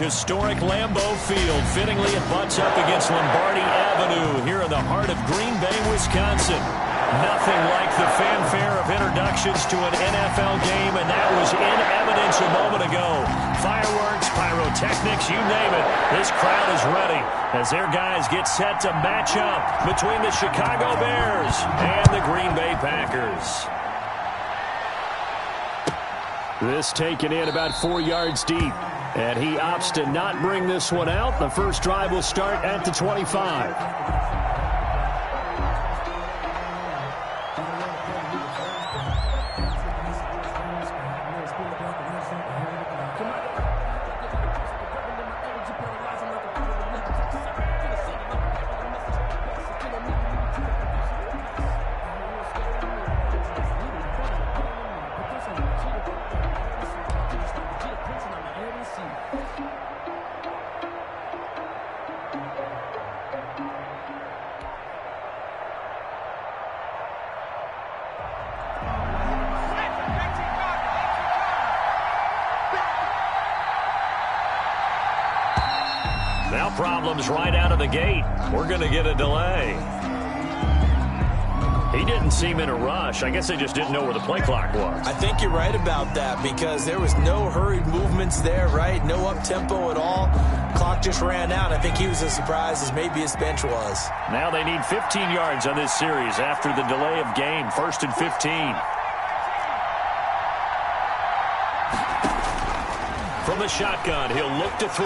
Historic Lambeau Field. Fittingly, it butts up against Lombardi Avenue here in the heart of Green Bay, Wisconsin. Nothing like the fanfare of introductions to an NFL game, and that was in evidence a moment ago. Fireworks, pyrotechnics, you name it. This crowd is ready as their guys get set to match up between the Chicago Bears and the Green Bay Packers. This taken in about 4 yards deep, and he opts to not bring this one out. The first drive will start at the 25. Now problems right out of the gate. We're going to get a delay. He didn't seem in a rush. I guess they just didn't know where the play clock was. I think you're right about that because there was no hurried movements there, right? No up-tempo at all. Clock just ran out. I think he was as surprised as maybe his bench was. Now they need 15 yards on this series after the delay of game. 1st and 15. From the shotgun, he'll look to throw.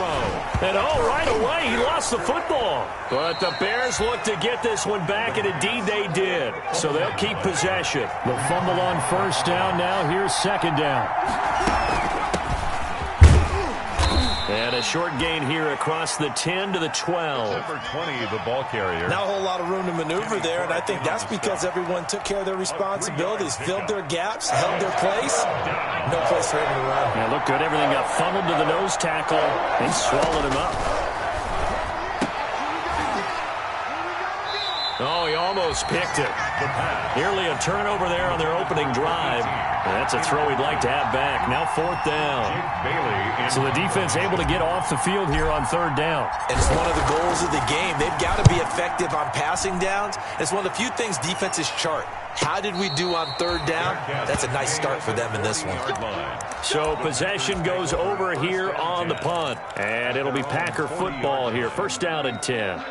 And right away, he lost the football. But the Bears look to get this one back, and indeed they did. So they'll keep possession. The fumble on first down. Now here's second down. And a short gain here across the 10 to the 12. Number 20, the ball carrier. Not a whole lot of room to maneuver there, and I think that's because everyone took care of their responsibilities, filled their gaps, held their place. No place for him to run. Yeah, looked good. Everything got funneled to the nose tackle. They swallowed him up. Oh, he almost picked it. Nearly a turnover there on their opening drive. And that's a throw he'd like to have back. Now 4th down. So the defense able to get off the field here on 3rd down. And it's one of the goals of the game. They've got to be effective on passing downs. It's one of the few things defenses chart. How did we do on 3rd down? That's a nice start for them in this one. So possession goes over here on the punt. And it'll be Packer football here. 1st down and 10.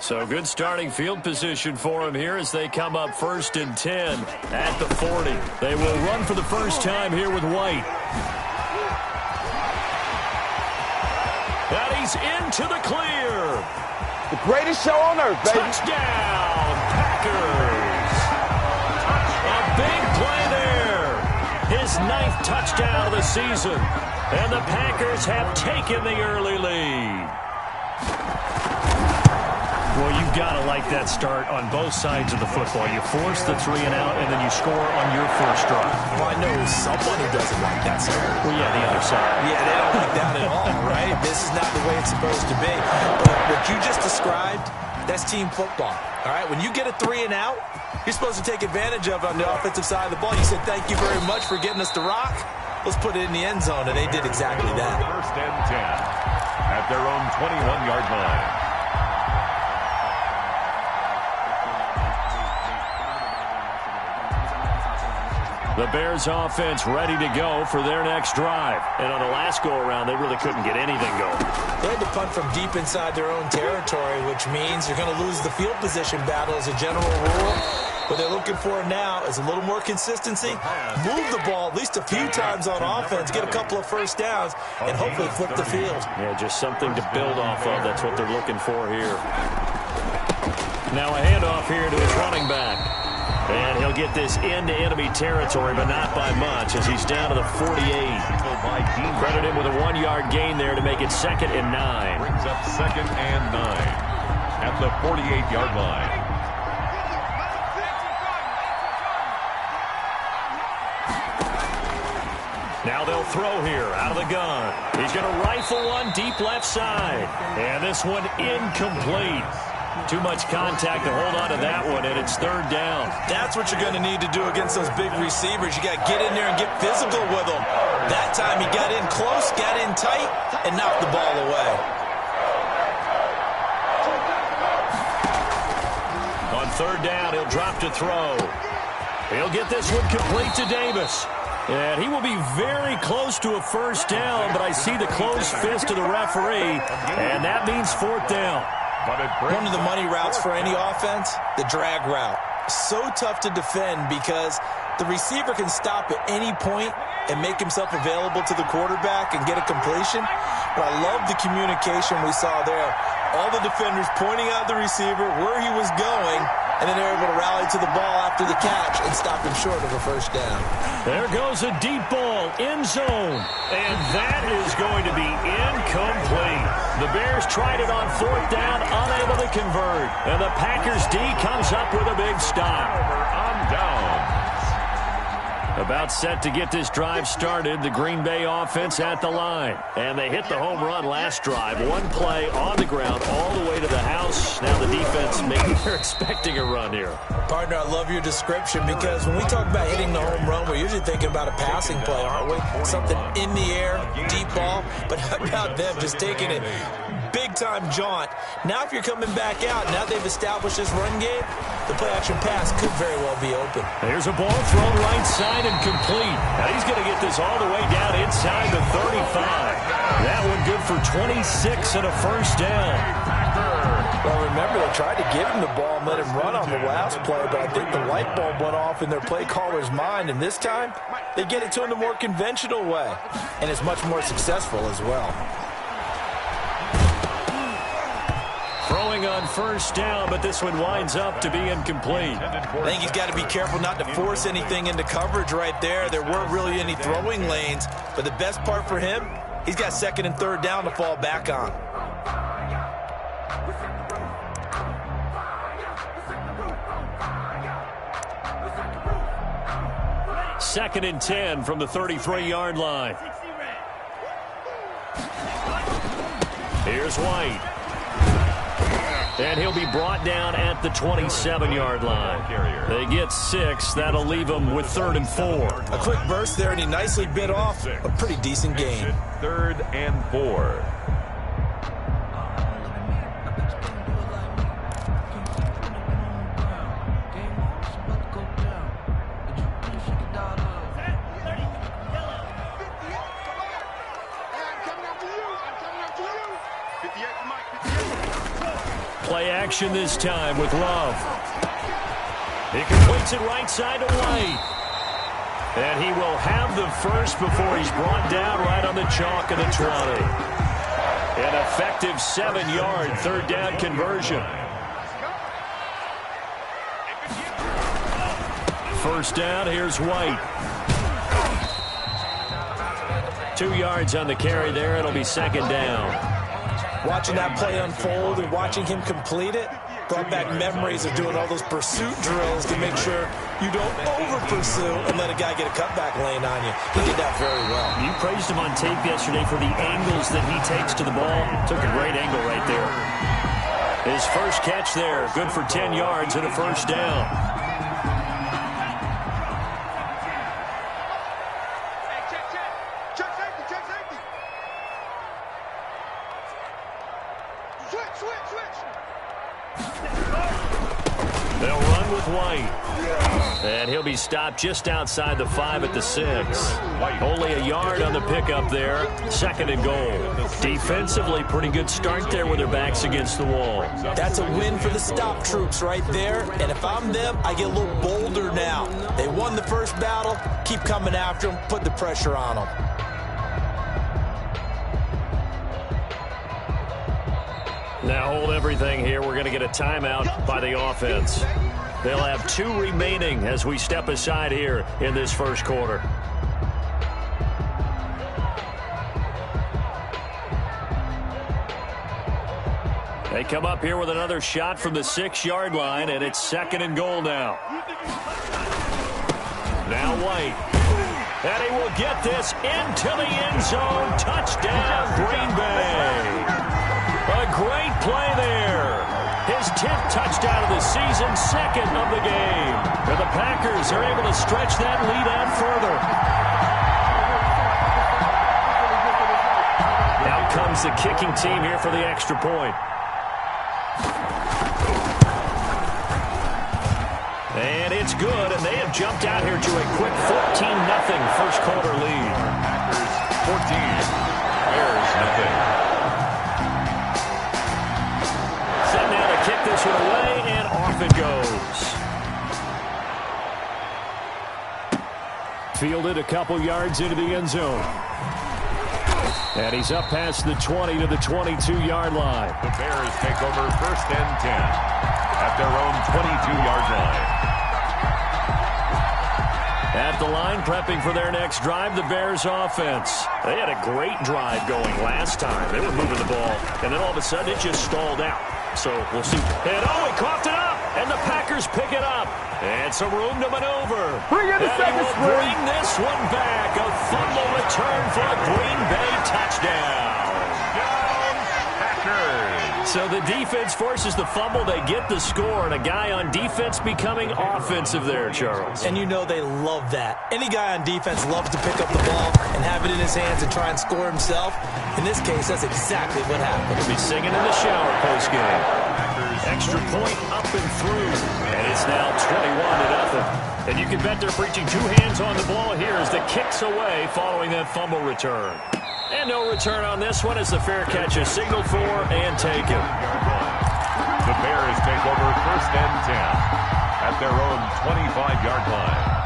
So good starting field position for him here as they come up 1st and 10 at the 40. They will run for the first time here with White. And he's into the clear. The greatest show on earth, baby. Touchdown, Packers. A big play there. His 9th touchdown of the season. And the Packers have taken the early lead. Well, you've got to like that start on both sides of the football. You force the 3 and out, and then you score on your first drive. Well, I know someone who doesn't like that start. Well, yeah, the other side. Yeah, they don't like that at all, right? This is not the way it's supposed to be. But what you just described, that's team football, all right? When you get a 3 and out, you're supposed to take advantage of it on the offensive side of the ball. You said, thank you very much for getting us to rock. Let's put it in the end zone, and they did exactly that. 1st and 10 at their own 21-yard line. The Bears offense ready to go for their next drive. And on the last go-around, they really couldn't get anything going. They had to punt from deep inside their own territory, which means you're going to lose the field position battle as a general rule. What they're looking for now is a little more consistency, move the ball at least a few times on offense, get a couple of first downs, and hopefully flip the field. Yeah, just something to build off of. That's what they're looking for here. Now a handoff here to his running back. And he'll get this into enemy territory, but not by much, as he's down to the 48. Credit him with a 1-yard gain there to make it 2nd and 9. Brings up 2nd and 9 at the 48-yard line. Now they'll throw here out of the gun. He's going to rifle one deep left side. And this one incomplete. Too much contact to hold on to that one, and it's 3rd down. That's what you're going to need to do against those big receivers. You got to get in there and get physical with them. That time he got in close, got in tight, and knocked the ball away. On third down, he'll drop to throw. He'll get this one complete to Davis. And he will be very close to a first down, but I see the closed fist of the referee, and that means fourth down. One of the money routes for any offense, the drag route. So tough to defend because the receiver can stop at any point and make himself available to the quarterback and get a completion. But I love the communication we saw there. All the defenders pointing out the receiver, where he was going, and then they're able to rally to the ball after the catch and stop him short of a first down. There goes a deep ball, end zone, and that is going to be incomplete. The Bears tried it on fourth down, unable to convert, and the Packers D comes up with a big stop. On down. About set to get this drive started, the Green Bay offense at the line. And they hit the home run last drive. One play on the ground all the way to the house. Now the defense, maybe they're expecting a run here. Partner, I love your description because when we talk about hitting the home run, we're usually thinking about a passing play, aren't we? Something in the air, deep ball. But how about them just taking it big-time jaunt? Now if you're coming back out, now they've established this run game, the play-action pass could very well be open. There's a ball thrown right side and complete. Now he's going to get this all the way down inside the 35. That one good for 26 and a first down. Well, remember, they tried to give him the ball and let him run on the last play, but I think the light bulb went off in their play caller's mind, and this time they get it to him the more conventional way, and it's much more successful as well. Throwing on first down, but this one winds up to be incomplete. I think he's got to be careful not to force anything into coverage right there. There weren't really any throwing lanes, but the best part for him, he's got second and third down to fall back on. Second and 10 from the 33-yard line. Here's White. And he'll be brought down at the 27-yard line. They get 6. That'll leave them with 3rd and 4. A quick burst there, and he nicely bit off a pretty decent gain. 3rd and 4. Play action this time with Love. He completes it right side to White. And he will have the first before he's brought down right on the chalk of the 20. An effective 7-yard third down conversion. First down, here's White. 2 yards on the carry there. It'll be second down. Watching that play unfold and watching him complete it brought back memories of doing all those pursuit drills to make sure you don't over-pursue and let a guy get a cutback lane on you. He did that very well. You praised him on tape yesterday for the angles that he takes to the ball. Took a great angle right there. His first catch there, good for 10 yards and a first down. They'll run with White. And he'll be stopped just outside the 5 at the 6. Only a yard on the pickup there. 2nd and goal. Defensively, pretty good start there with their backs against the wall. That's a win for the stop troops right there. And if I'm them, I get a little bolder now. They won the first battle. Keep coming after them. Put the pressure on them. Now hold everything here. We're going to get a timeout by the offense. They'll have 2 remaining as we step aside here in this first quarter. They come up here with another shot from the 6-yard line, and it's 2nd and goal now. Now White. And he will get this into the end zone. Touchdown, Green Bay. A great play there. His 10th touchdown of the season, 2nd of the game. And the Packers are able to stretch that lead out further. comes the kicking team here for the extra point. And it's good, and they have jumped out here to a quick 14-0 first quarter lead. Packers 14, Bears nothing. Set now to kick this one away, and off it goes. Fielded a couple yards into the end zone. And he's up past the 20 to the 22-yard line. The Bears take over 1st and 10 at their own 22-yard line. At the line, prepping for their next drive, the Bears offense. They had a great drive going last time. They were moving the ball, and then all of a sudden it just stalled out. So we'll see. And he coughed it up, and the Packers pick it up. And some room to maneuver. Bring it a second, will bring this one back. A fumble return for a Green Bay touchdown. So the defense forces the fumble. They get the score, and a guy on defense becoming offensive there, Charles. And you know they love that. Any guy on defense loves to pick up the ball and have it in his hands and try and score himself. In this case, that's exactly what happened. He'll be singing in the shower postgame. Extra point up and through, and it's now 21-0. And you can bet they're preaching two hands on the ball here as the kick's away following that fumble return. And no return on this one as the fair catch is signaled for and taken. The Bears take over 1st and 10 at their own 25-yard line.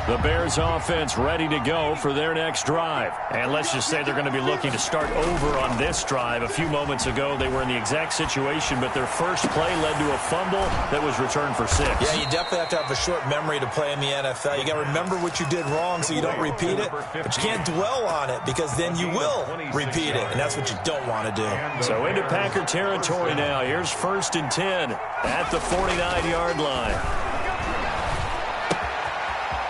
The Bears offense ready to go for their next drive. And let's just say they're going to be looking to start over on this drive. A few moments ago, they were in the exact situation, but their first play led to a fumble that was returned for 6. Yeah, you definitely have to have a short memory to play in the NFL. You got to remember what you did wrong so you don't repeat it, but you can't dwell on it because then you will repeat it, and that's what you don't want to do. So into Packer territory now. Here's 1st and 10 at the 49-yard line.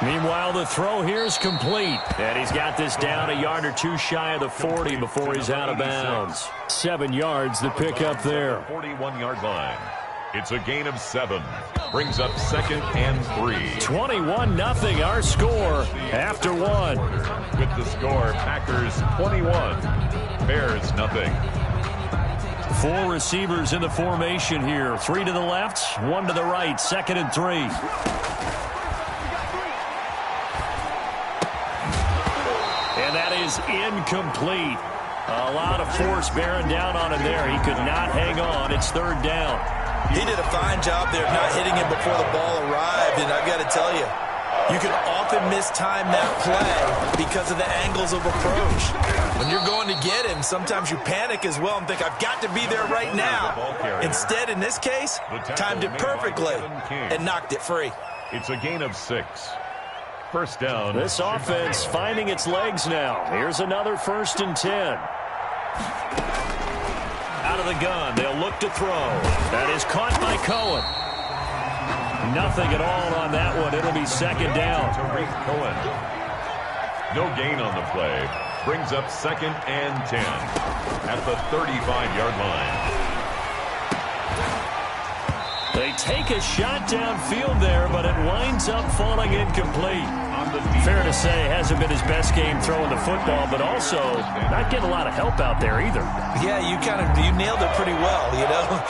Meanwhile, the throw here is complete. And he's got this down a yard or two shy of the 40 before he's out of bounds. 7 yards, the pickup there. 41-yard line. It's a gain of 7. Brings up 2nd and 3. 21-0 our score after 1. With the score, Packers 21, Bears nothing. 4 receivers in the formation here. 3 to the left, 1 to the right. 2nd and 3. And that is incomplete. A lot of force bearing down on him there. He could not hang on. It's 3rd down. He did a fine job there of not hitting him before the ball arrived, and I've got to tell you, you can often mistime that play because of the angles of approach. When you're going to get him, sometimes you panic as well and think, I've got to be there right now. Instead, in this case, timed it perfectly and knocked it free. It's a gain of 6. 1st down. This offense finding its legs now. Here's another 1st and 10. Out of the gun. They'll look to throw. That is caught by Cohen. Nothing at all on that one. It'll be 2nd down. Tariq Cohen. No gain on the play. Brings up 2nd and 10 at the 35-yard line. They take a shot downfield there, but it winds up falling incomplete. Fair to say, hasn't been his best game throwing the football, but also not getting a lot of help out there either. Yeah, you nailed it pretty well, you know.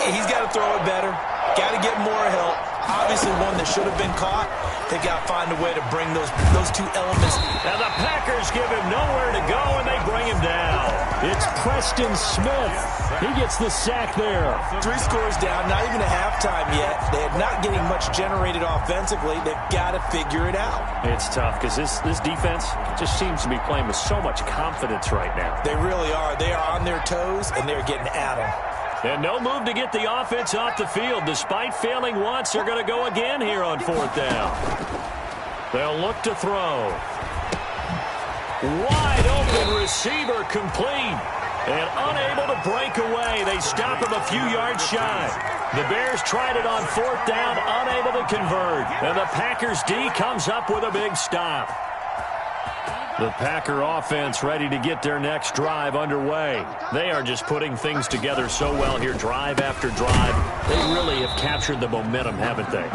He's got to throw it better, got to get more help. Obviously one that should have been caught. They got to find a way to bring those two elements. Now the Packers give him nowhere to go, and they bring him down. It's Preston Smith. He gets the sack there. 3 scores down, not even a halftime yet. They're not getting much generated offensively. They've got to figure it out. It's tough because this defense just seems to be playing with so much confidence right now. They really are. They are on their toes, and they're getting at them. And no move to get the offense off the field. Despite failing once, they're going to go again here on 4th down. They'll look to throw. Wide open receiver complete. And unable to break away. They stop him a few yards shy. The Bears tried it on 4th down, unable to convert. And the Packers D comes up with a big stop. The Packer offense ready to get their next drive underway. They are just putting things together so well here, drive after drive. They really have captured the momentum, haven't they?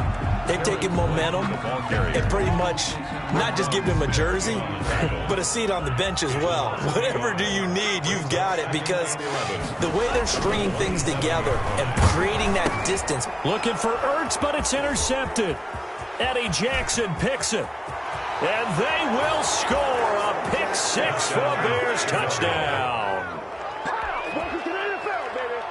They've taken momentum and pretty much not just given him a jersey, but a seat on the bench as well. Whatever do you need, you've got it, because the way they're stringing things together and creating that distance. Looking for Ertz, but it's intercepted. Eddie Jackson picks it. And they will score a pick six for a Bears touchdown.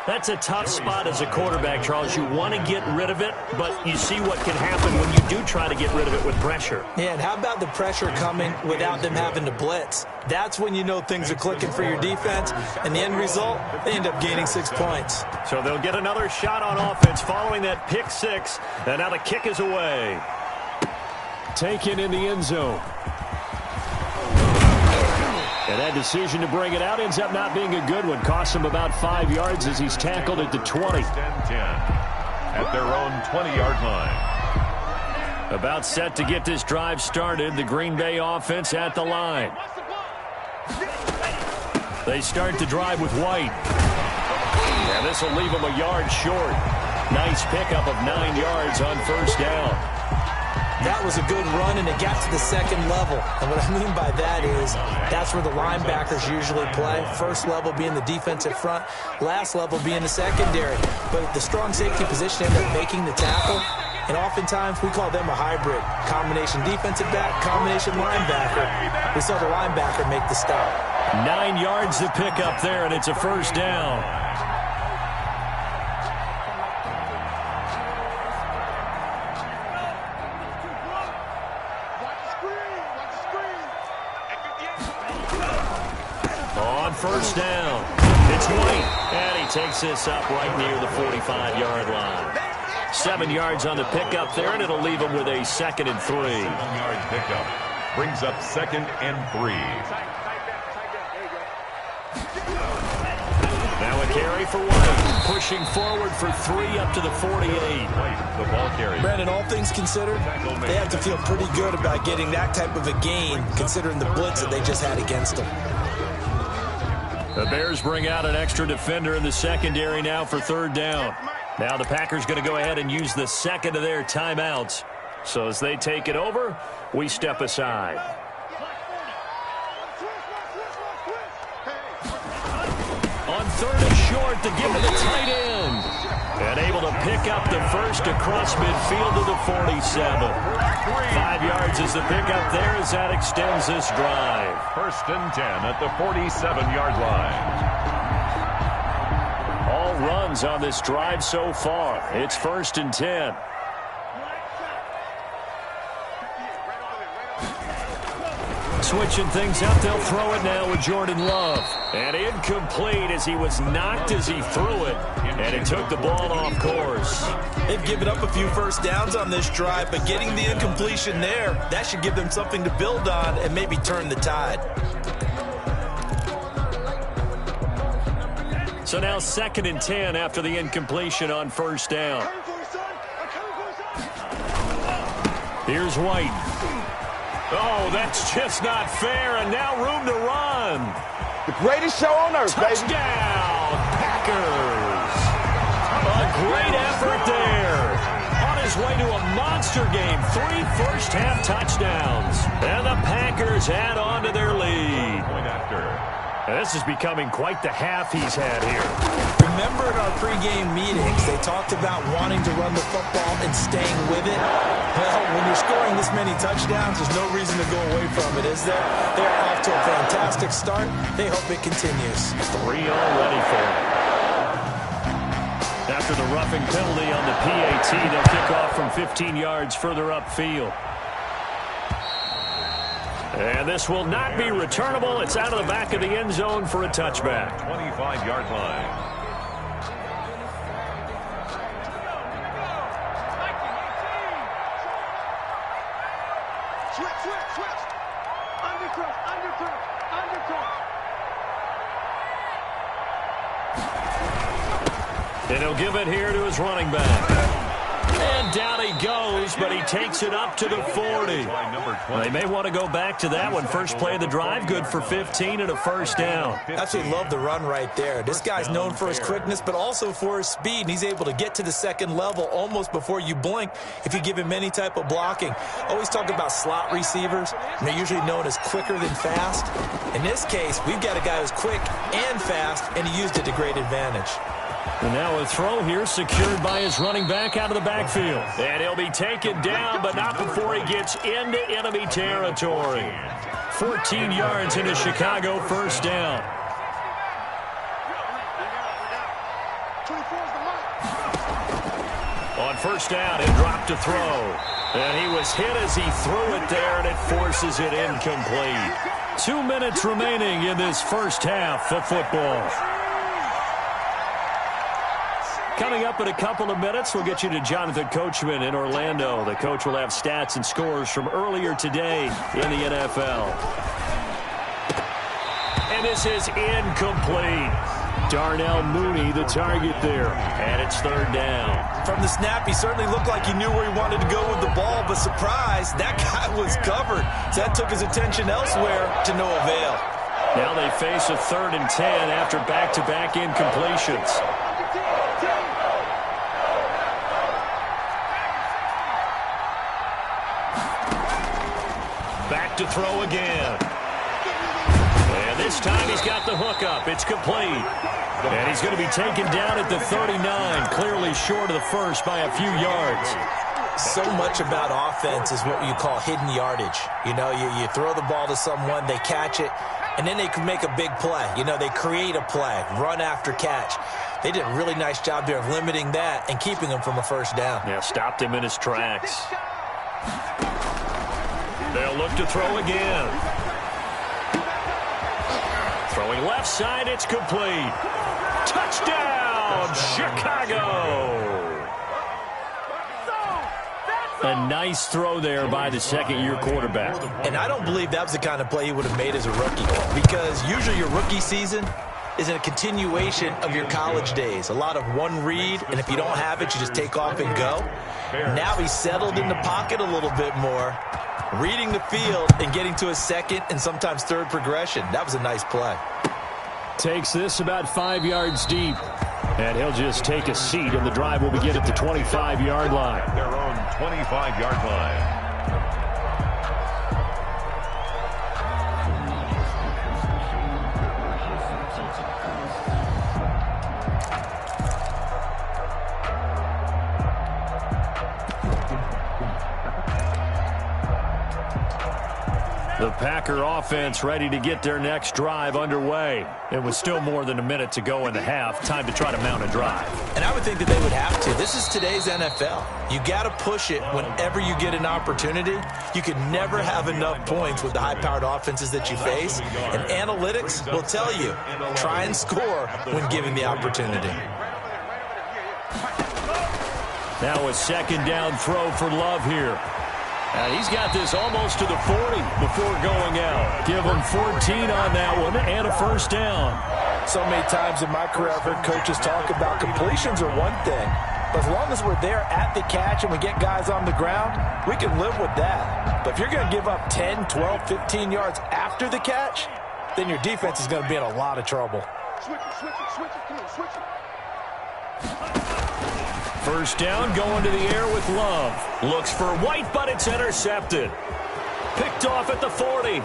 That's a tough spot as a quarterback, Charles. You want to get rid of it, but you see what can happen when you do try to get rid of it with pressure. Yeah, and how about the pressure coming without them having to blitz? That's when you know things are clicking for your defense, and the end result, they end up gaining 6 points. So they'll get another shot on offense following that pick six, and now the kick is away. Taken in the end zone. And that decision to bring it out ends up not being a good one. Costs him about 5 yards as he's tackled at the 20. 10 at their own 20-yard line. About set to get this drive started. The Green Bay offense at the line. They start the drive with White. And this will leave him a yard short. Nice pickup of 9 yards on first down. That was a good run, and it got to the second level. And what I mean by that is that's where the linebackers usually play. First level being the defensive front, last level being the secondary. But the strong safety position ended up making the tackle, and oftentimes we call them a hybrid. Combination defensive back, combination linebacker. We saw the linebacker make the stop. 9 yards to pick up there, and it's a first down. First down. It's White, and he takes this up right near the 45-yard line. 7 yards on the pickup there, and it'll leave him with a 2nd and 3. 7-yard pickup brings up 2nd and 3. Now a carry for White, pushing forward for 3 up to the 48. White, the ball carrier. Brandon, all things considered, they have to feel pretty good about getting that type of a gain, considering the blitz that they just had against them. The Bears bring out an extra defender in the secondary now for 3rd down. Now the Packers going to go ahead and use the second of their timeouts. So as they take it over, we step aside. On 3rd and short to give to the tight end. And able to pick up the first across midfield to the 47. 5 yards is the pickup there as that extends this drive. 1st and 10 at the 47-yard line. All runs on this drive so far. It's 1st and 10. Switching things up, they'll throw it now with Jordan Love. And incomplete as he was knocked as he threw it. And it took the ball off course. They've given up a few first downs on this drive, but getting the incompletion there, that should give them something to build on and maybe turn the tide. So now 2nd and 10 after the incompletion on first down. Here's White. Oh, that's just not fair, and now room to run. The greatest show on earth, baby. Touchdown, Packers. A great effort there. On his way to a monster game, 3 first-half touchdowns. And the Packers add on to their lead. Point after. And this is becoming quite the half he's had here. Remember in our pregame meetings, they talked about wanting to run the football and staying with it. Well, when you're scoring this many touchdowns, there's no reason to go away from it, is there? They're off to a fantastic start. They hope it continues. 3 already for them. After the roughing penalty on the PAT, they'll kick off from 15 yards further upfield. And this will not be returnable. It's out of the back of the end zone for a touchback. 25-yard line. Switch. Undercut. And he'll give it here to his running back. And down he goes, but he takes it up to the 40. Well, they may want to go back to that one. First play of the drive, good for 15 and a first down. Absolutely love the run right there. This guy's known for his quickness, but also for his speed, and he's able to get to the second level almost before you blink if you give him any type of blocking. Always talk about slot receivers, and they're usually known as quicker than fast. In this case, we've got a guy who's quick and fast, and he used it to great advantage. And now a throw here secured by his running back out of the backfield. And he'll be taken down, but not before he gets into enemy territory. 14 yards into Chicago, first down. On first down, he'll drop to throw. And he was hit as he threw it there, and it forces it incomplete. 2 minutes remaining in this first half of football. Coming up in a couple of minutes, we'll get you to Jonathan Coachman in Orlando. The coach will have stats and scores from earlier today in the NFL. And this is incomplete. Darnell Mooney, the target there. And it's third down. From the snap, he certainly looked like he knew where he wanted to go with the ball, but surprise, that guy was covered. So that took his attention elsewhere to no avail. Now they face a 3rd and 10 after back-to-back incompletions. Back to throw again. And this time he's got the hook up. It's complete. And he's going to be taken down at the 39, clearly short of the first by a few yards. So much about offense is what you call hidden yardage. You know, you throw the ball to someone, they catch it, and then they can make a big play. You know, they create a play, run after catch. They did a really nice job there of limiting that and keeping him from a first down. Yeah, stopped him in his tracks. They'll look to throw again. Throwing left side, it's complete. Touchdown, Chicago! A nice throw there by the second-year quarterback. And I don't believe that was the kind of play he would have made as a rookie, because usually your rookie season is a continuation of your college days. A lot of one read, and if you don't have it, you just take off and go. Now he's settled in the pocket a little bit more, reading the field and getting to a second and sometimes third progression. That was a nice play. Takes this about 5 yards deep. And he'll just take a seat, and the drive will begin at the 25-yard line. Their own 25-yard line. The Packer offense ready to get their next drive underway. It was still more than a minute to go in the half. Time to try to mount a drive. And I would think that they would have to. This is today's NFL. You got to push it whenever you get an opportunity. You can never have enough points with the high-powered offenses that you face. And analytics will tell you, try and score when given the opportunity. Now a second down throw for Love here. And he's got this almost to the 40 before going out. Give him 14 on that one and a first down. So many times in my career, I've heard coaches talk about completions are one thing. But as long as we're there at the catch and we get guys on the ground, we can live with that. But if you're going to give up 10, 12, 15 yards after the catch, then your defense is going to be in a lot of trouble. Switch it. First down, going to the air with Love. Looks for White, but it's intercepted. Picked off at the 40.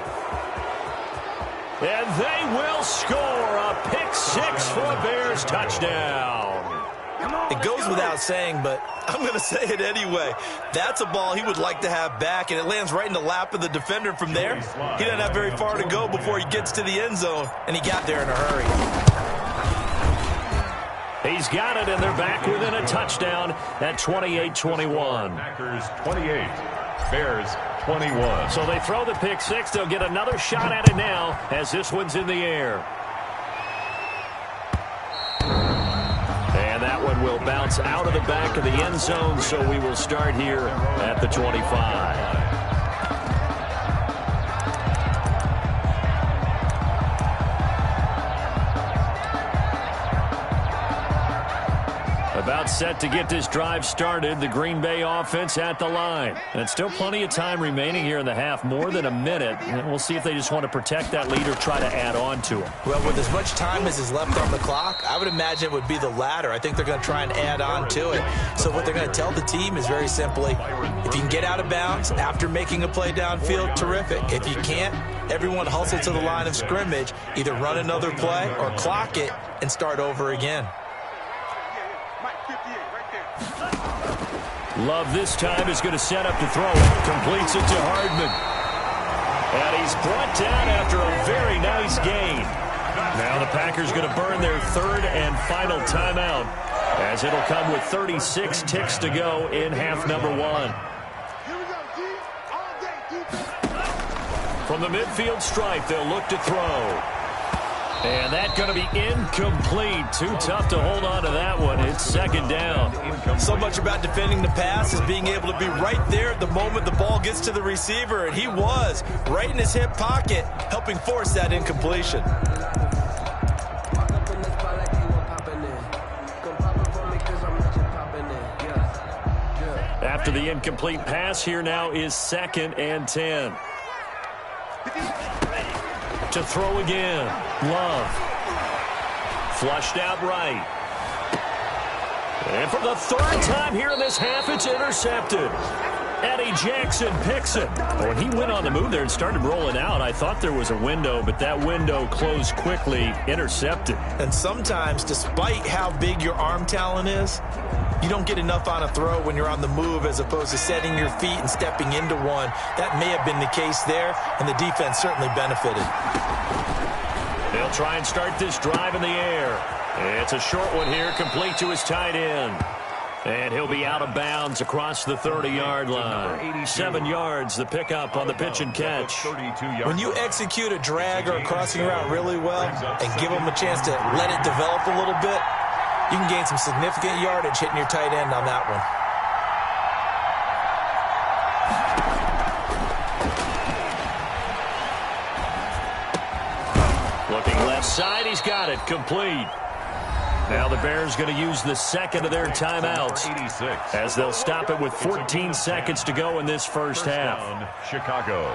And they will score a pick six for a Bears touchdown. It goes without saying, but I'm going to say it anyway. That's a ball he would like to have back, and it lands right in the lap of the defender from there. He doesn't have very far to go before he gets to the end zone, and he got there in a hurry. He's got it, and they're back within a touchdown at 28-21. Packers 28, Bears 21. So they throw the pick six. They'll get another shot at it now as this one's in the air. And that one will bounce out of the back of the end zone, so we will start here at the 25. About set to get this drive started, the Green Bay offense at the line. And still plenty of time remaining here in the half, more than a minute. And we'll see if they just want to protect that lead or try to add on to it. Well, with as much time as is left on the clock, I would imagine it would be the latter. I think they're going to try and add on to it. So what they're going to tell the team is very simply, if you can get out of bounds after making a play downfield, terrific. If you can't, everyone hustle to the line of scrimmage, either run another play or clock it and start over again. Love this time is going to set up to throw it. Completes it to Hardman. And he's brought down after a very nice gain. Now the Packers going to burn their third and final timeout, as it'll come with 36 ticks to go in half number one. From the midfield stripe, they'll look to throw. And that's going to be incomplete. Too tough to hold on to that one. It's second down. So much about defending the pass is being able to be right there at the moment the ball gets to the receiver. And he was right in his hip pocket, helping force that incompletion. After the incomplete pass, here now is 2nd and 10. To throw again. Love. Flushed out right. And for the third time here in this half, it's intercepted. Eddie Jackson picks it. When he went on the move there and started rolling out, I thought there was a window, but that window closed quickly. Intercepted. And sometimes, despite how big your arm talent is, you don't get enough on a throw when you're on the move as opposed to setting your feet and stepping into one. That may have been the case there, and the defense certainly benefited. They'll try and start this drive in the air. It's a short one here, complete to his tight end. And he'll be out of bounds across the 30-yard line. 7 yards, the pickup on the pitch and catch. When you execute a drag or a crossing route really well and give them a chance to let it develop a little bit, you can gain some significant yardage hitting your tight end on that one. Looking left side, he's got it, complete. Now the Bears going to use the second of their timeouts as they'll stop it with 14 seconds to go in this first half. Chicago.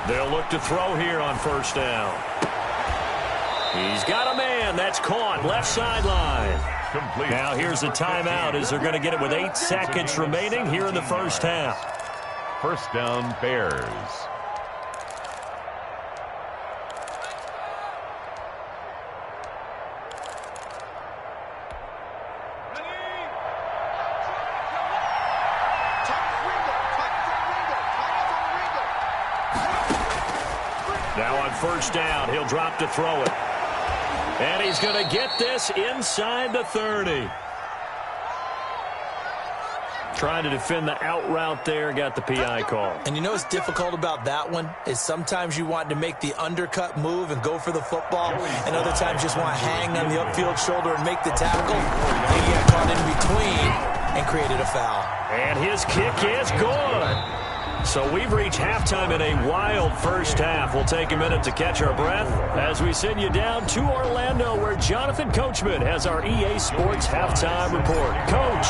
They'll look to throw here on first down. He's got a man. That's caught. Left sideline. Complete. Now here's a timeout as they're going to get it with 8 seconds remaining here in the first half. First down, Bears. Now on first down, he'll drop to throw it. And he's going to get this inside the 30. Trying to defend the out route there, got the PI call. And you know what's difficult about that one is sometimes you want to make the undercut move and go for the football, and other times you just want to hang on the upfield shoulder and make the tackle. And you get caught in between and created a foul. And his kick is good. So we've reached halftime in a wild first half. We'll take a minute to catch our breath as we send you down to Orlando, where Jonathan Coachman has our EA Sports halftime report. Coach,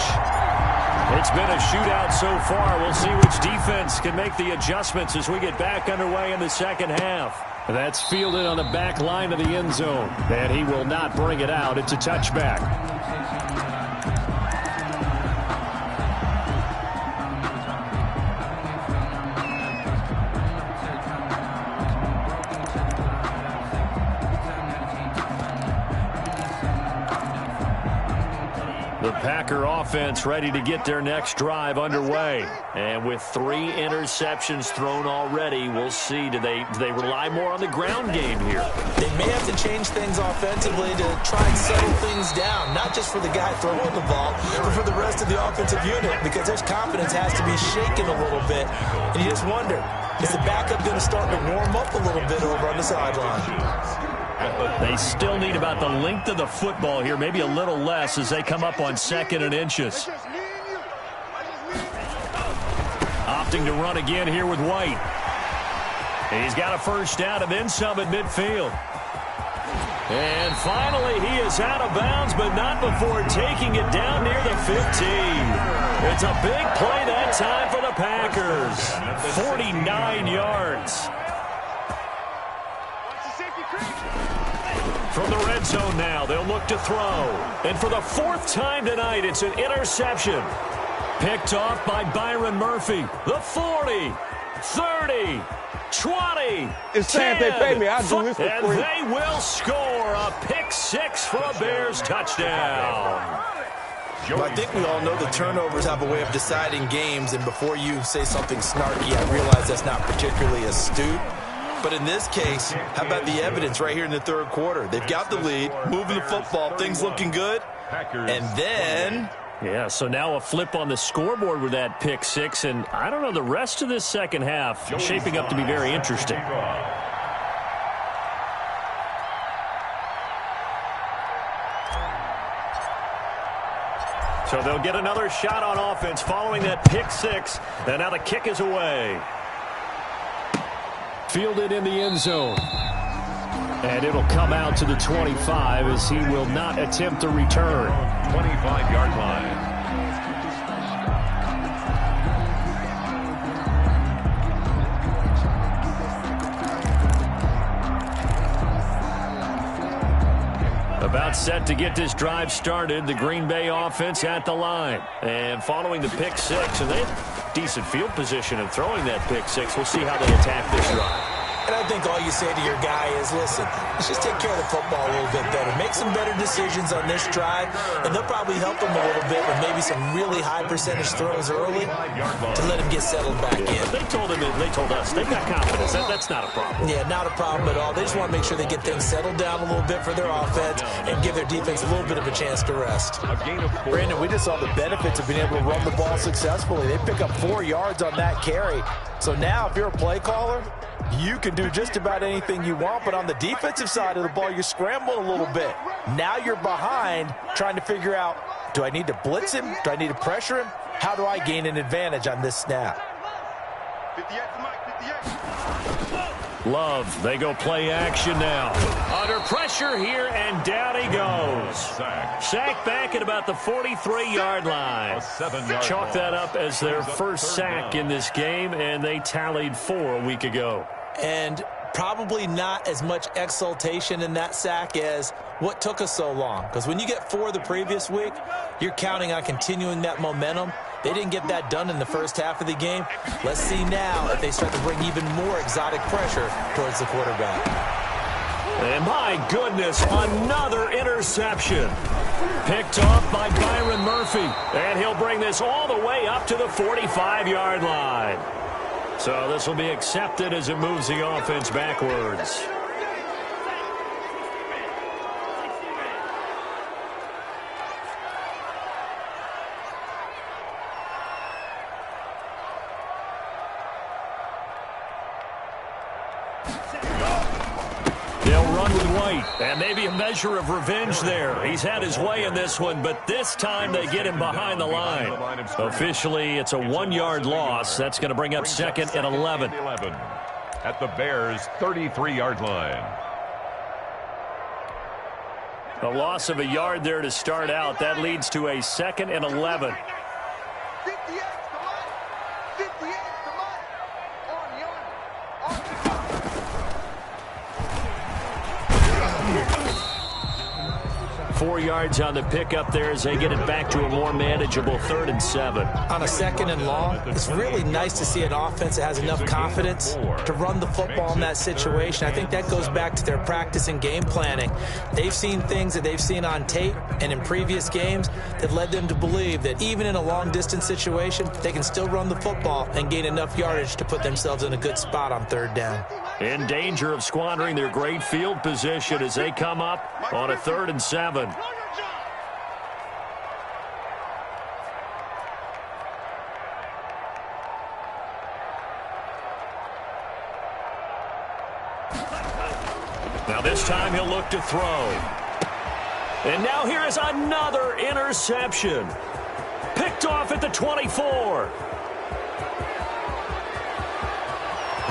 it's been a shootout so far. We'll see which defense can make the adjustments as we get back underway in the second half. That's fielded on the back line of the end zone, and he will not bring it out. It's a touchback. The Packer offense ready to get their next drive underway. And with 3 interceptions thrown already, we'll see. Do they rely more on the ground game here? They may have to change things offensively to try and settle things down, not just for the guy throwing the ball, but for the rest of the offensive unit, because their confidence has to be shaken a little bit. And you just wonder, Is the backup going to start to warm up a little bit over on the sideline? They still need about the length of the football here, maybe a little less as they come up on 2nd and inches. Opting to run again here with White. He's got a first down and then some at midfield. And finally, he is out of bounds, but not before taking it down near the 15. It's a big play that time for the Packers. 49 yards. From the red zone now, they'll look to throw. And for the 4th time tonight, it's an interception. Picked off by Byron Murphy. The 40, 30, 20, It's time they pay me. I'll do this for and free. they will score a pick-6 for a Bears touchdown. Well, I think we all know the turnovers have a way of deciding games, and before you say something snarky, I realize that's not particularly astute. But in this case, how about the evidence right here in the 3rd quarter? They've got the lead, moving the football, things looking good, and then... Yeah, so now a flip on the scoreboard with that pick-6, and I don't know, the rest of this second half shaping up to be very interesting. So they'll get another shot on offense following that pick-6, and now the kick is away. Fielded in the end zone. And it'll come out to the 25 as he will not attempt to return. 25-yard line. About set to get this drive started, the Green Bay offense at the line. And following the pick-6, and they have decent field position in throwing that pick-6. We'll see how they attack this drive. And I think all you say to your guy is, listen, let's just take care of the football a little bit better. Make some better decisions on this drive, and they'll probably help him a little bit with maybe some really high percentage throws early to let him get settled back in. They told us, they've got confidence. That's not a problem. Yeah, not a problem at all. They just want to make sure they get things settled down a little bit for their offense and give their defense a little bit of a chance to rest. Brandon, we just saw the benefits of being able to run the ball successfully. They pick up 4 yards on that carry. So now if you're a play caller, you can do just about anything you want, but on the defensive side of the ball, you're scrambling a little bit. Now you're behind trying to figure out, do I need to blitz him? Do I need to pressure him? How do I gain an advantage on this snap? 58 to Mike, 58. Love, they go play action now. Under pressure here, and down he goes. Sack back at about the 43-yard line. Chalk that up as their first sack in this game, and they tallied 4 a week ago. And probably not as much exultation in that sack as what took us so long. Because when you get 4 the previous week, you're counting on continuing that momentum. They didn't get that done in the first half of the game. Let's see now if they start to bring even more exotic pressure towards the quarterback. And my goodness, another interception. Picked off by Byron Murphy. And he'll bring this all the way up to the 45-yard line. So this will be accepted as it moves the offense backwards. They'll run with White, and maybe a measure of revenge there. He's had his way in this one, but this time they get him behind the line. Officially, it's a 1-yard loss. That's going to bring up 2nd and 11. At the Bears' 33-yard line. A loss of a yard there to start out. That leads to a 2nd and 11. 58 to Mike. 58 to Mike. On yonder. 4 yards on the pickup there as they get it back to a more manageable 3rd and 7. On a 2nd and long, it's really nice to see an offense that has enough confidence to run the football in that situation. I think that goes back to their practice and game planning. They've seen things that they've seen on tape and in previous games that led them to believe that even in a long-distance situation, they can still run the football and gain enough yardage to put themselves in a good spot on 3rd down. In danger of squandering their great field position as they come up on a 3rd and 7. Now this time he'll look to throw. And now here is another interception. Picked off at the 24.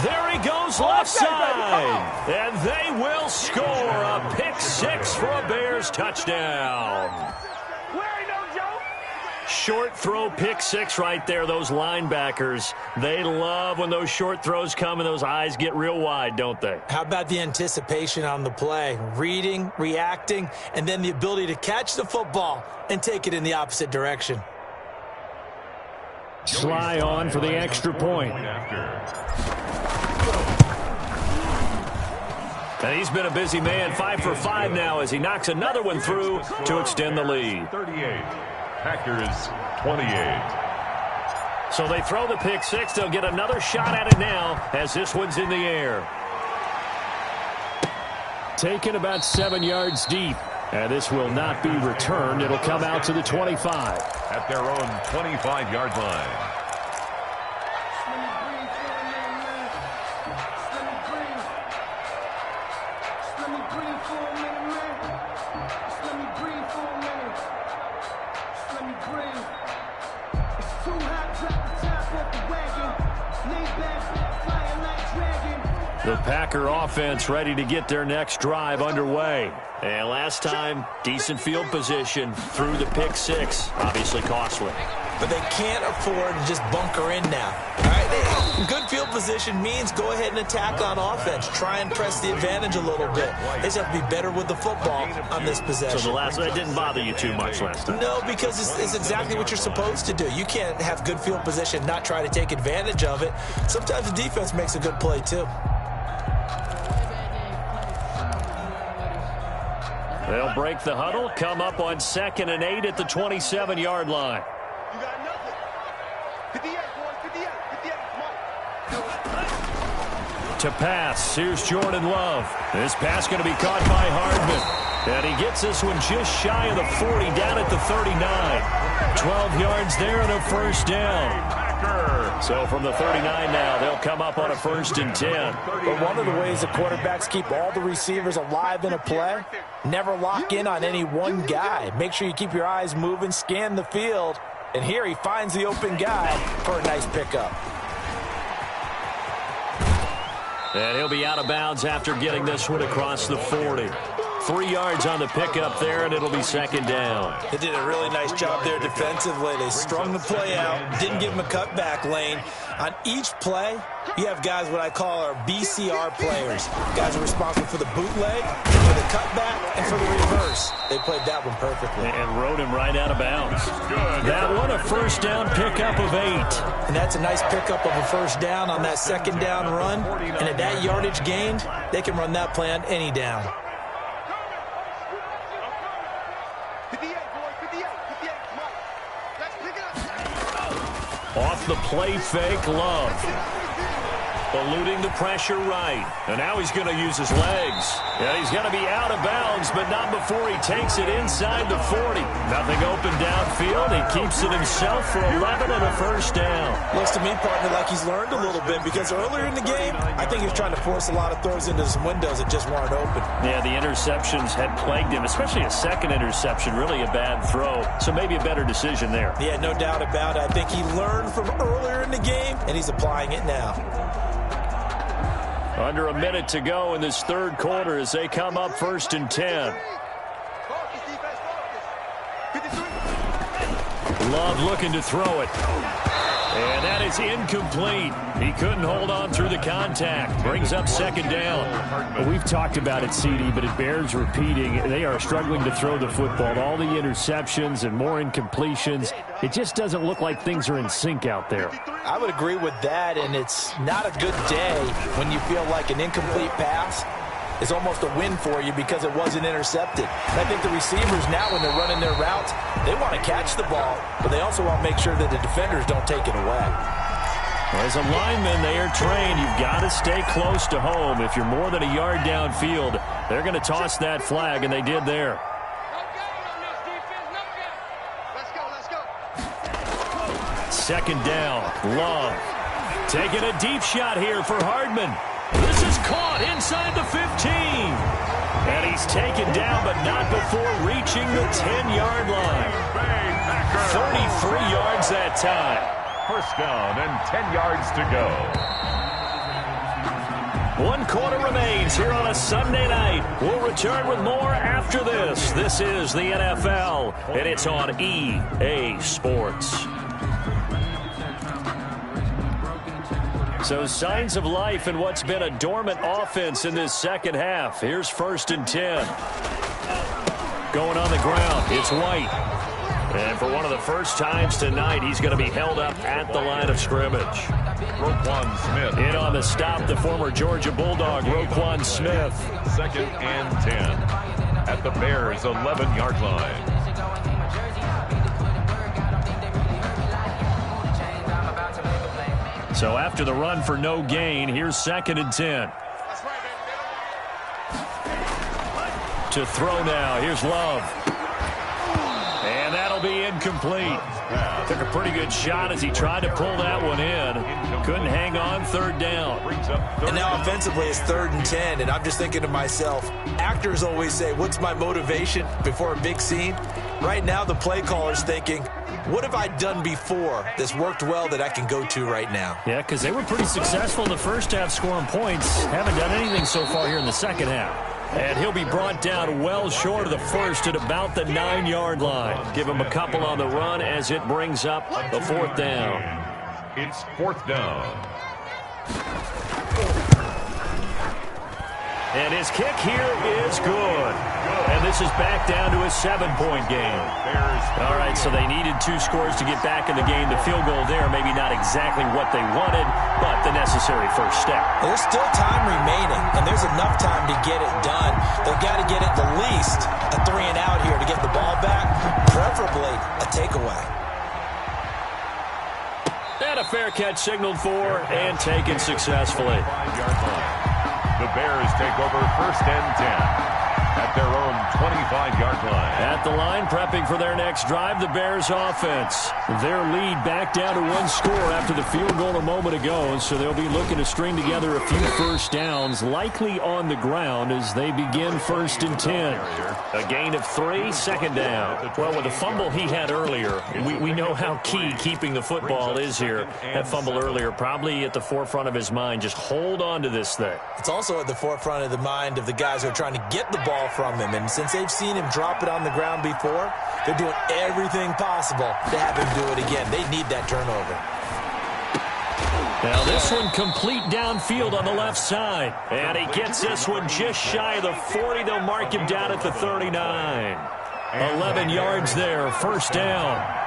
There he goes left side. And they will score a pick six for a Bears touchdown. Short throw pick six right there. Those linebackers, they love when those short throws come and those eyes get real wide, don't they? How about the anticipation on the play? Reading, reacting, and then the ability to catch the football and take it in the opposite direction. Sly on for the extra point. And he's been a busy man, 5 for 5 now as he knocks another one through to extend the lead. 38. Packers 28. So they throw the pick six. They'll get another shot at it now as this one's in the air. Taken about 7 yards deep. And this will not be returned. It'll come out to the 25. At their own 25-yard line. The Packer offense ready to get their next drive underway. And last time, decent field position through the pick six. Obviously costly. But they can't afford to just bunker in now. All right, good field position means go ahead and attack on offense. Try and press the advantage a little bit. They just have to be better with the football on this possession. So that didn't bother you too much last time? No, because it's exactly what you're supposed to do. You can't have good field position, not try to take advantage of it. Sometimes the defense makes a good play too. They'll break the huddle, come up on 2nd and 8 at the 27-yard line. You got nothing. 58, boys, 58. To pass, here's Jordan Love. This pass going to be caught by Hardman. And he gets this one just shy of the 40, down at the 39. 12 yards there and a first down. So from the 39 now, they'll come up on a 1st and 10. But one of the ways the quarterbacks keep all the receivers alive in a play, never lock in on any one guy. Make sure you keep your eyes moving, scan the field, and here he finds the open guy for a nice pickup. And he'll be out of bounds after getting this one across the 40. 3 yards on the pickup there, and it'll be 2nd down. They did a really nice job there defensively. They strung the play out, didn't give him a cutback lane. On each play, you have guys what I call our BCR players. Guys are responsible for the bootleg, for the cutback, and for the reverse. They played that one perfectly. And rode him right out of bounds. That one a first down pickup of 8. And that's a nice pickup of a first down on that 2nd down run. And at that yardage gained, they can run that play on any down. 58, boys, 58, 58. Come on. Let's pick it up. Off the play fake, Love. Eluding the pressure right. And now he's going to use his legs. Yeah, he's going to be out of bounds, but not before he takes it inside the 40. Nothing open downfield. He keeps it himself for 11 and a first down. Looks to me, partner, like he's learned a little bit because earlier in the game, I think he was trying to force a lot of throws into some windows that just weren't open. Yeah, the interceptions had plagued him, especially a second interception, really a bad throw. So maybe a better decision there. Yeah, no doubt about it. I think he learned from earlier in the game, and he's applying it now. Under a minute to go in this 3rd quarter as they come up 1st and 10. Love looking to throw it. And that is incomplete. He couldn't hold on through the contact. Brings up 2nd down. Well, we've talked about it, CD, but it bears repeating. They are struggling to throw the football. All the interceptions and more incompletions. It just doesn't look like things are in sync out there. I would agree with that, and it's not a good day when you feel like an incomplete pass is almost a win for you because it wasn't intercepted. And I think the receivers now, when they're running their routes, they want to catch the ball, but they also want to make sure that the defenders don't take it away. Well, as a lineman, they are trained. You've got to stay close to home. If you're more than a yard downfield, they're going to toss that flag, and they did there. Let's go. 2nd down, Love. Taking a deep shot here for Hardman. This is caught inside inside the 15. And he's taken down, but not before reaching the 10-yard line. 33 yards that time. First down and 10 yards to go. 1 quarter remains here on a Sunday night. We'll return with more after this. This is the NFL, and it's on EA Sports. So signs of life in what's been a dormant offense in this second half. Here's 1st and 10. Going on the ground, it's White. And for one of the first times tonight, he's going to be held up at the line of scrimmage. Roquan Smith. In on the stop, the former Georgia Bulldog, Roquan Smith. 2nd and 10 at the Bears' 11-yard line. So after the run for no gain, here's 2nd and 10. To throw now, here's Love. And that'll be incomplete. Took a pretty good shot as he tried to pull that one in. Couldn't hang on, 3rd down. And now offensively it's 3rd and 10, and I'm just thinking to myself, actors always say, what's my motivation before a big scene? Right now the play caller's thinking, what have I done before that's worked well that I can go to right now? Yeah, because they were pretty successful in the first half scoring points. Haven't done anything so far here in the second half. And he'll be brought down well short of the first at about the 9-yard line. Give him a couple on the run as it brings up the 4th down. It's 4th down. And his kick here is good. And this is back down to a 7-point game. All right, so they needed 2 scores to get back in the game. The field goal there, maybe not exactly what they wanted, but the necessary first step. There's still time remaining, and there's enough time to get it done. They've got to get at the least a 3 and out here to get the ball back, preferably a takeaway. And a fair catch signaled for and taken successfully. 5-yard line. The Bears take over 1st and 10 at their own 25-yard line. At the line, prepping for their next drive, the Bears offense. Their lead back down to 1 score after the field goal a moment ago, so they'll be looking to string together a few first downs, likely on the ground as they begin 1st and 10. A gain of 3, 2nd down. Well, with the fumble he had earlier, we know how key keeping the football is here. That fumble earlier probably at the forefront of his mind. Just hold on to this thing. It's also at the forefront of the mind of the guys who are trying to get the ball from him. And since they've seen him drop it on the ground before, they're doing everything possible to have him do it again. They need that turnover. Now this one complete downfield on the left side. And he gets this one just shy of the 40. They'll mark him down at the 39. 11 yards there, 1st down.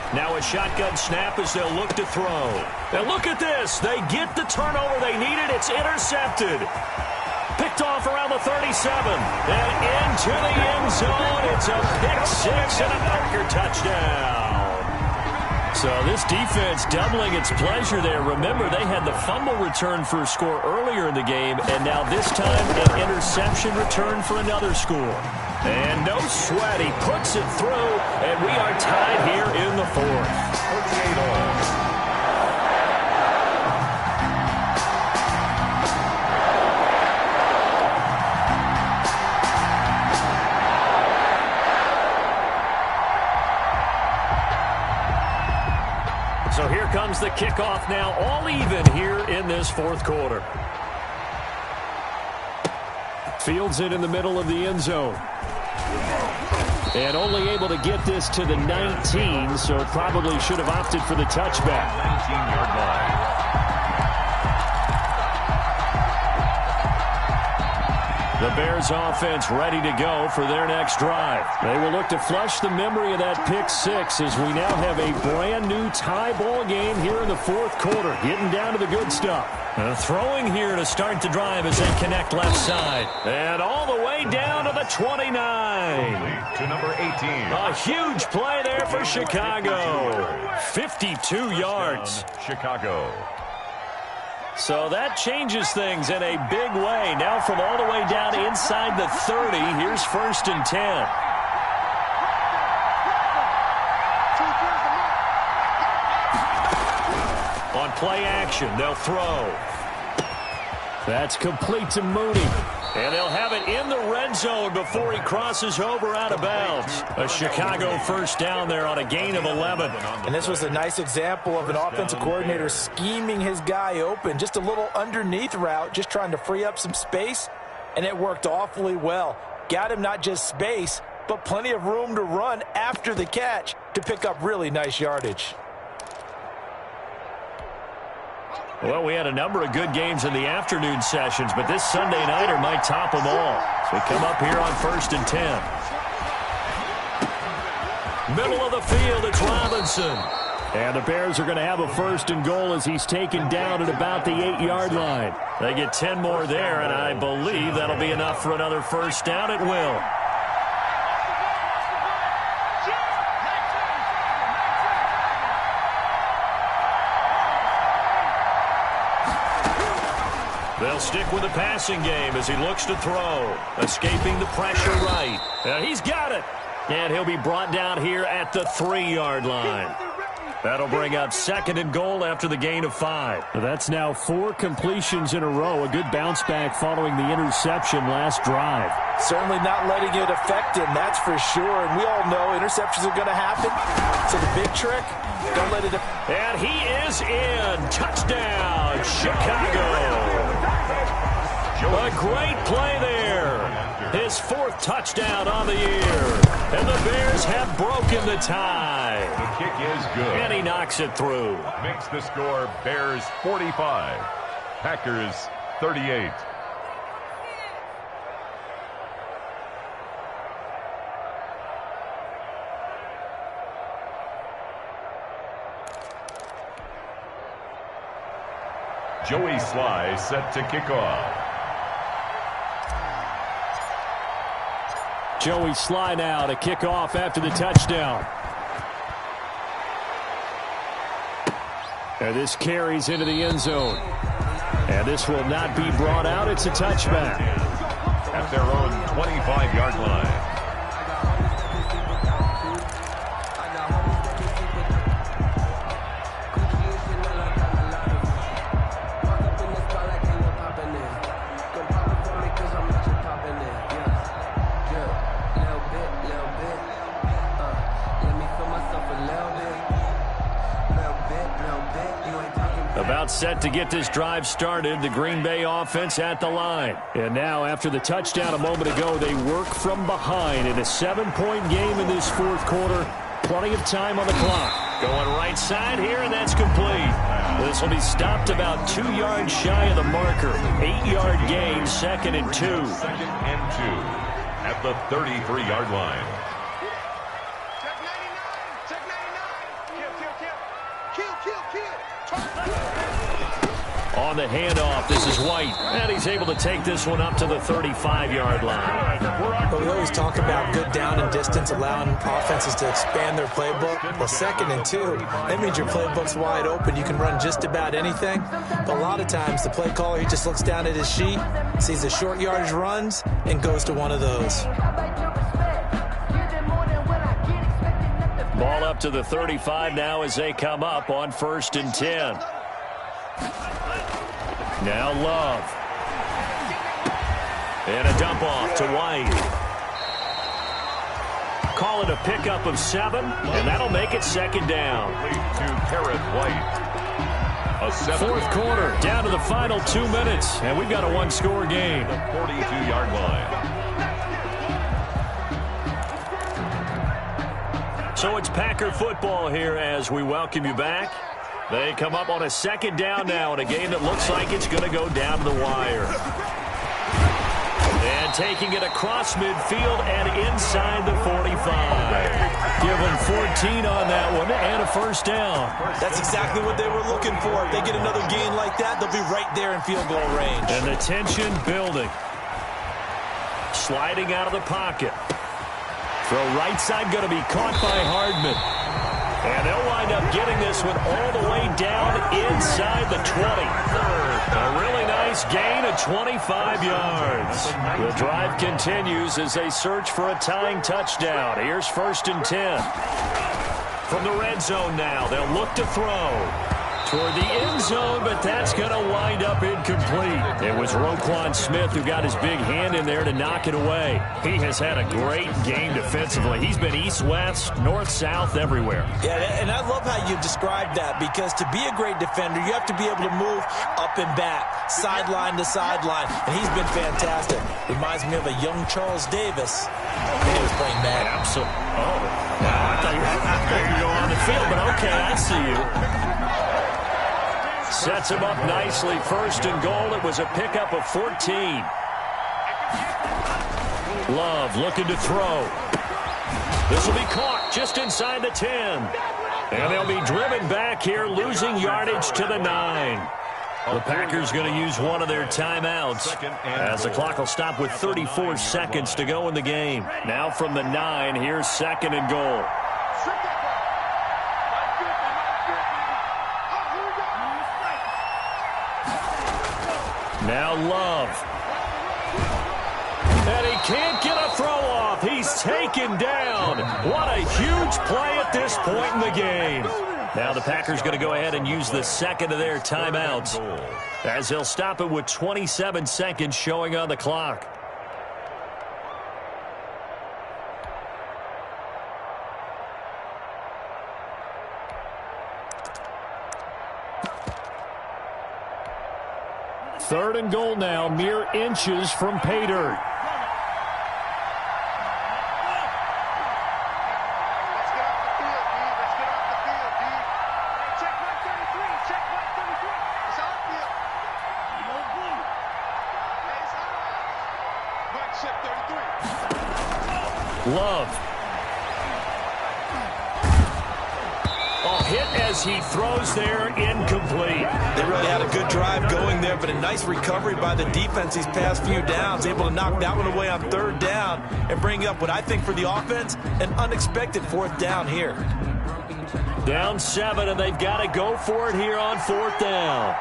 Now a shotgun snap as they'll look to throw. Now look at this. They get the turnover they needed. It's intercepted. Picked off around the 37. And into the end zone. It's a pick 6 and a Packer touchdown. So this defense doubling its pleasure there. Remember, they had the fumble return for a score earlier in the game, and now this time an interception return for another score. And no sweat, he puts it through, and we are tied here in the 4th. 38 all. So here comes the kickoff now, all even here in this 4th quarter. Fields it in the middle of the end zone. And only able to get this to the 19, so probably should have opted for the touchback. 19-yard line. The Bears offense ready to go for their next drive. They will look to flush the memory of that pick 6 as we now have a brand new tie ball game here in the 4th quarter. Getting down to the good stuff. Throwing here to start the drive as they connect left side. And all the way down to the 29. To number 18. A huge play there for Chicago. 52 yards. Chicago. So that changes things in a big way. Now from all the way down inside the 30, here's 1st and 10. on play action. They'll throw. That's complete to Mooney. And they'll have it in the red zone before he crosses over out of bounds. A Chicago first down there on a gain of 11. And this was a nice example of an offensive coordinator scheming his guy open. Just a little underneath route, just trying to free up some space, and it worked awfully well. Got him not just space, but plenty of room to run after the catch to pick up really nice yardage. Well, we had a number of good games in the afternoon sessions, but this Sunday nighter might top them all. So we come up here on 1st and 10. Middle of the field, it's Robinson. And the Bears are going to have a 1st and goal as he's taken down at about the 8-yard line. They get 10 more there, and I believe that'll be enough for another first down at will. They'll stick with the passing game as he looks to throw. Escaping the pressure right. He's got it. And he'll be brought down here at the 3-yard line. That'll bring up 2nd and goal after the gain of 5. That's now 4 completions in a row. A good bounce back following the interception last drive. Certainly not letting it affect him, that's for sure. And we all know interceptions are going to happen. So the big trick, don't let it affect. And he is in. Touchdown, Chicago. A great play there. His 4th touchdown on the year. And the Bears have broken the tie. The kick is good. And he knocks it through. Makes the score Bears 45, Packers 38. Joey Sly set to kick off. Joey Sly now to kick off after the touchdown. And this carries into the end zone. And this will not be brought out. It's a touchback. At their own 25-yard line. About set to get this drive started, the Green Bay offense at the line. And now, after the touchdown a moment ago, they work from behind in a 7-point game in this 4th quarter. Plenty of time on the clock. Going right side here, and that's complete. This will be stopped about 2 yards shy of the marker. 8-yard gain, 2nd and 2. 2nd and 2 at the 33-yard line. Check 99. Kill. On the handoff, this is White. And he's able to take this one up to the 35-yard line. But we always talk about good down and distance, allowing offenses to expand their playbook. Well, 2nd and 2, that means your playbook's wide open. You can run just about anything. But a lot of times, the play caller, he just looks down at his sheet, sees the short yardage runs, and goes to one of those. Ball up to the 35 now as they come up on 1st and 10. Now Love. And a dump off to White. Call it a pickup of 7, and that'll make it 2nd down. To Garrett White. A 4th quarter, down to the final 2 minutes, and we've got a 1-score game. The 42-yard line. So it's Packer football here as we welcome you back. They come up on a 2nd down now in a game that looks like it's going to go down to the wire. And taking it across midfield and inside the 45. Give them 14 on that one and a first down. That's exactly what they were looking for. If they get another gain like that, they'll be right there in field goal range. And the tension building. Sliding out of the pocket. Throw right side going to be caught by Hardman. And they'll wind up getting this one all the way down inside the 20. A really nice gain of 25 yards. The drive continues as they search for a tying touchdown. Here's 1st and 10. From the red zone now, they'll look to throw. toward the end zone, but that's going to wind up incomplete. It was Roquan Smith who got his big hand in there to knock it away. He has had a great game defensively. He's been east-west, north-south, everywhere. Yeah, and I love how you described that, because to be a great defender, you have to be able to move up and back, sideline to sideline, and he's been fantastic. Reminds me of a young Charles Davis when he was playing Madden. Absolutely. Oh, wow. I thought you were going on the field, but okay, I see you. Sets him up nicely. First and goal. It was a pickup of 14. Love looking to throw. This will be caught just inside the 10. And they'll be driven back here, losing yardage to the 9. The Packers going to use one of their timeouts as the clock will stop with 34 seconds to go in the game. Now from the 9, here's second and goal. Now Love. And he can't get a throw off. He's taken down. What a huge play at this point in the game. Now the Packers going to go ahead and use the second of their timeouts as they'll stop it with 27 seconds showing on the clock. Third and goal now, mere inches from pay dirt. Love. Oh, hit as he throws there, incomplete. They really had a good drive going there, but a nice recovery by the defense these past few downs, able to knock that one away on third down and bring up what I think for the offense, an unexpected fourth down here. Down 7, and they've got to go for it here on fourth down.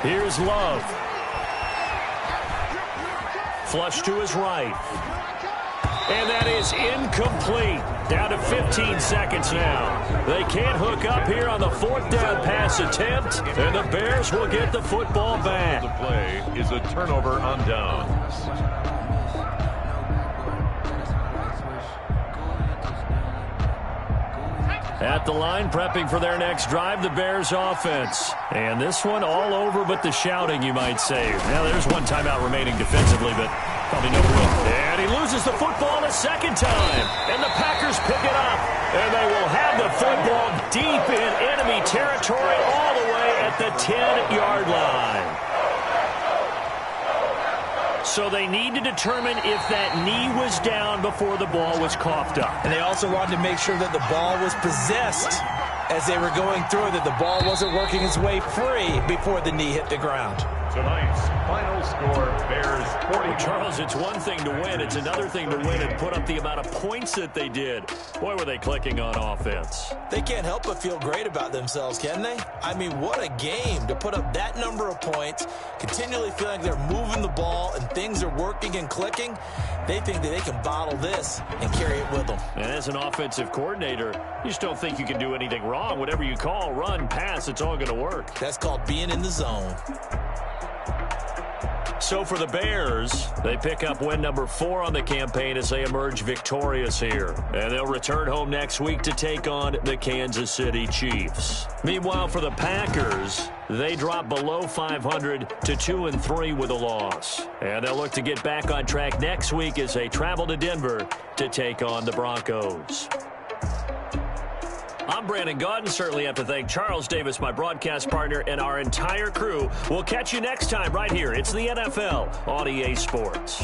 Here's Love. Flush to his right. And that is incomplete. Down to 15 seconds now. They can't hook up here on the fourth down pass attempt, and the Bears will get the football back. The play is a turnover on downs. At the line, prepping for their next drive, the Bears offense. And this one all over but the shouting, you might say. Now, there's one timeout remaining defensively, but probably no room. And he loses the football a second time. And the Packers pick it up. And they will have the football deep in enemy territory all the way at the 10-yard line. So they need to determine if that knee was down before the ball was coughed up. And they also wanted to make sure that the ball was possessed as they were going through, that the ball wasn't working its way free before the knee hit the ground. Tonight's final score, Bears 40. Charles, it's one thing to win. It's another thing to win and put up the amount of points that they did. Boy, were they clicking on offense. They can't help but feel great about themselves, can they? I mean, what a game to put up that number of points, continually feeling they're moving the ball and things are working and clicking. They think that they can bottle this and carry it with them. And as an offensive coordinator, you just don't think you can do anything wrong. Whatever you call, run, pass, it's all going to work. That's called being in the zone. So for the Bears, they pick up win number 4 on the campaign as they emerge victorious here. And they'll return home next week to take on the Kansas City Chiefs. Meanwhile, for the Packers, they drop below 500 to 2-3 with a loss. And they'll look to get back on track next week as they travel to Denver to take on the Broncos. I'm Brandon Gaudin. Certainly have to thank Charles Davis, my broadcast partner, and our entire crew. We'll catch you next time right here. It's the NFL on EA Sports.